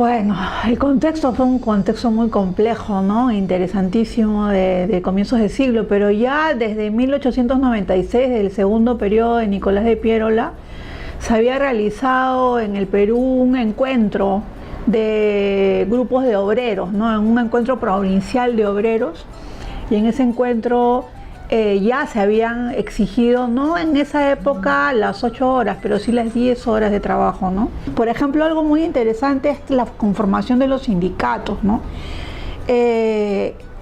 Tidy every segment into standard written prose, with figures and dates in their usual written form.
Bueno, el contexto fue un contexto muy complejo, ¿no? Interesantísimo de comienzos de siglo, pero ya desde 1896, del segundo periodo de Nicolás de Piérola, se había realizado en el Perú un encuentro de grupos de obreros, ¿no? Un encuentro provincial de obreros, y en ese encuentro ya se habían exigido, no en esa época las 8 horas, pero sí las 10 horas de trabajo, ¿no? Por ejemplo, algo muy interesante es la conformación de los sindicatos, ¿no?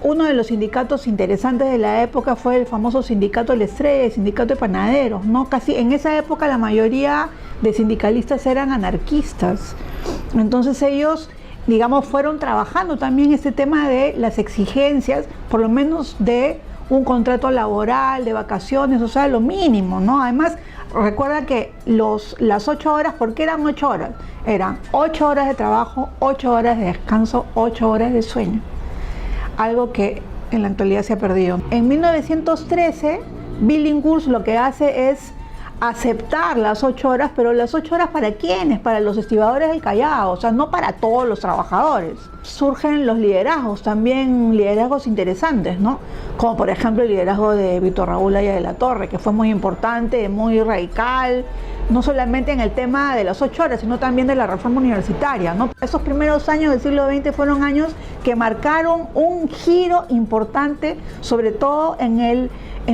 Uno de los sindicatos interesantes de la época fue el famoso sindicato La Estrella, el sindicato de panaderos, ¿no? Casi en esa época la mayoría de sindicalistas eran anarquistas. Entonces ellos, digamos, fueron trabajando también este tema de las exigencias, por lo menos de un contrato laboral, de vacaciones, o sea, lo mínimo, ¿no? Además, recuerda que las 8 horas, ¿por qué eran 8 horas? Eran 8 horas de trabajo, 8 horas de descanso, 8 horas de sueño. Algo que en la actualidad se ha perdido. En 1913, Billinghurst lo que hace es aceptar las 8 horas, pero las 8 horas ¿para quiénes? Para los estibadores del Callao, o sea, no para todos los trabajadores. Surgen los liderazgos, también liderazgos interesantes, ¿no? Como por ejemplo el liderazgo de Víctor Raúl Haya de la Torre, que fue muy importante, muy radical, no solamente en el tema de las 8 horas, sino también de la reforma universitaria, ¿no? Esos primeros años del siglo XX fueron años que marcaron un giro importante, sobre todo en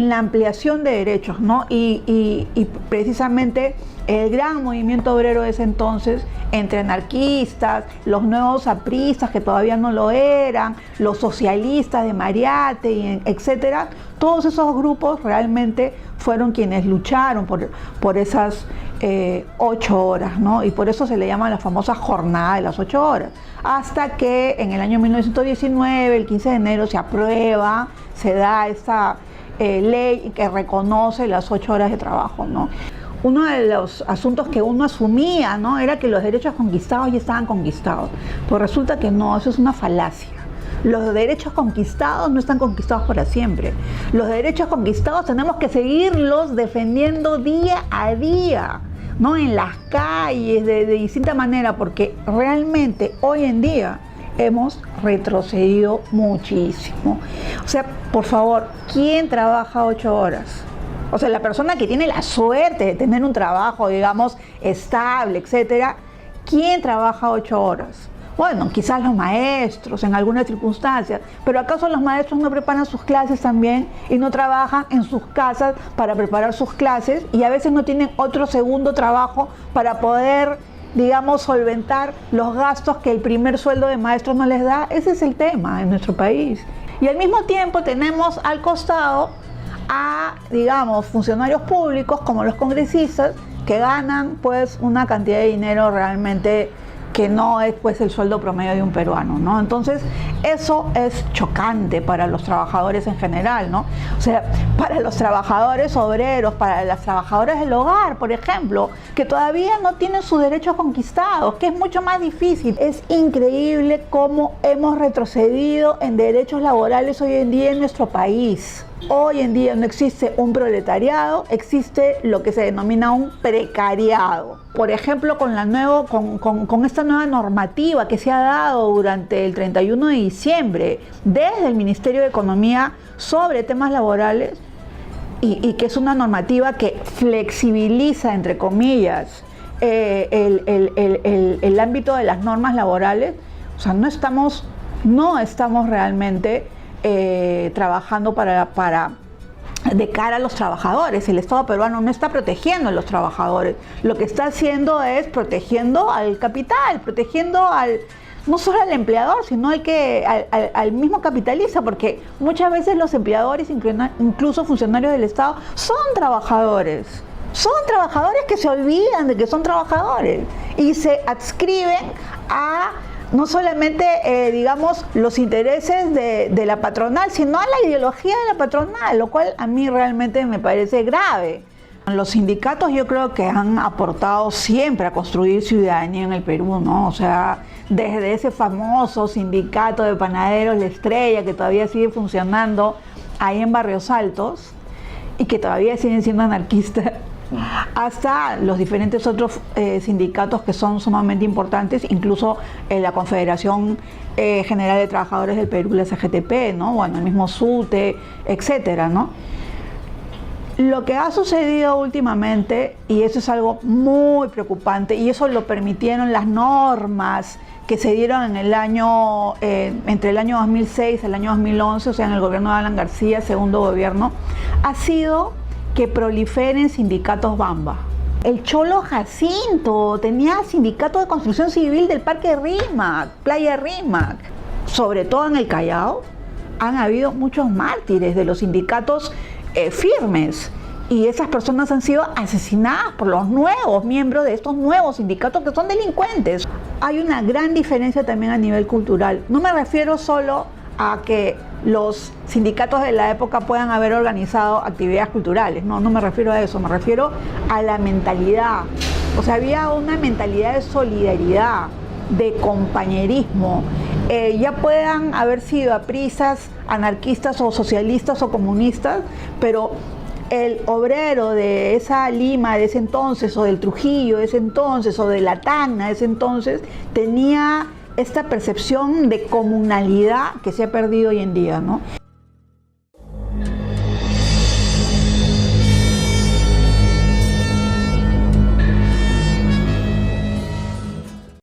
la ampliación de derechos, ¿no? Y precisamente el gran movimiento obrero de ese entonces, entre anarquistas, los nuevos apristas que todavía no lo eran, los socialistas de Mariátegui, etcétera, todos esos grupos realmente fueron quienes lucharon por esas 8 horas, ¿no? Y por eso se le llama la famosa jornada de las 8 horas. Hasta que en el año 1919, el 15 de enero, se aprueba, se da esta ley que reconoce las 8 horas de trabajo, ¿no? Uno de los asuntos que uno asumía, ¿no?, era que los derechos conquistados ya estaban conquistados. Pues resulta que no, eso es una falacia. Los derechos conquistados no están conquistados para siempre. Los derechos conquistados tenemos que seguirlos defendiendo día a día, ¿no?, en las calles, de distinta manera, porque realmente hoy en día hemos retrocedido muchísimo. O sea, por favor, ¿quién trabaja 8 horas? O sea, la persona que tiene la suerte de tener un trabajo, digamos, estable, etcétera, ¿quién trabaja 8 horas? Bueno, quizás los maestros en algunas circunstancias, pero ¿acaso los maestros no preparan sus clases también y no trabajan en sus casas para preparar sus clases y a veces no tienen otro segundo trabajo para poder, digamos, solventar los gastos que el primer sueldo de maestros no les da? Ese es el tema en nuestro país. Y al mismo tiempo tenemos al costado a, digamos, funcionarios públicos como los congresistas que ganan pues una cantidad de dinero realmente que no es pues el sueldo promedio de un peruano, ¿no? Entonces eso es chocante para los trabajadores en general, ¿no? O sea, para los trabajadores obreros, para las trabajadoras del hogar, por ejemplo, que todavía no tienen sus derechos conquistados, que es mucho más difícil. Es increíble cómo hemos retrocedido en derechos laborales hoy en día en nuestro país. Hoy en día no existe un proletariado, existe lo que se denomina un precariado. Por ejemplo, con esta nueva normativa que se ha dado durante el 31 de diciembre desde el Ministerio de Economía sobre temas laborales y que es una normativa que flexibiliza, entre comillas, el ámbito de las normas laborales. O sea, no estamos realmente trabajando de cara a los trabajadores. El Estado peruano no está protegiendo a los trabajadores. Lo que está haciendo es protegiendo al capital, protegiendo no solo al empleador, sino al mismo capitalista, porque muchas veces los empleadores, incluso funcionarios del Estado, son trabajadores. Son trabajadores que se olvidan de que son trabajadores y se adscriben a no solamente, digamos, los intereses de la patronal, sino a la ideología de la patronal, lo cual a mí realmente me parece grave. Los sindicatos yo creo que han aportado siempre a construir ciudadanía en el Perú, ¿no? O sea, desde ese famoso sindicato de panaderos La Estrella, que todavía sigue funcionando ahí en Barrios Altos y que todavía siguen siendo anarquistas, hasta los diferentes otros sindicatos que son sumamente importantes, incluso la Confederación General de Trabajadores del Perú, la CGTP, ¿no? Bueno, el mismo SUTE, etcétera, ¿no? Lo que ha sucedido últimamente, y eso es algo muy preocupante, y eso lo permitieron las normas que se dieron en el año, entre el año 2006 y el año 2011, o sea, en el gobierno de Alan García, segundo gobierno, ha sido que proliferen sindicatos Bamba. El Cholo Jacinto tenía sindicato de construcción civil del Parque Rímac, Playa Rímac. Sobre todo en el Callao, han habido muchos mártires de los sindicatos firmes, y esas personas han sido asesinadas por los nuevos miembros de estos nuevos sindicatos que son delincuentes. Hay una gran diferencia también a nivel cultural. No me refiero solo a que los sindicatos de la época puedan haber organizado actividades culturales, no me refiero a eso, me refiero a la mentalidad. O sea, había una mentalidad de solidaridad, de compañerismo. Ya puedan haber sido aprisas, anarquistas o socialistas o comunistas, pero el obrero de esa Lima de ese entonces, o del Trujillo de ese entonces, o de la Tacna de ese entonces, tenía esta percepción de comunalidad que se ha perdido hoy en día, ¿no?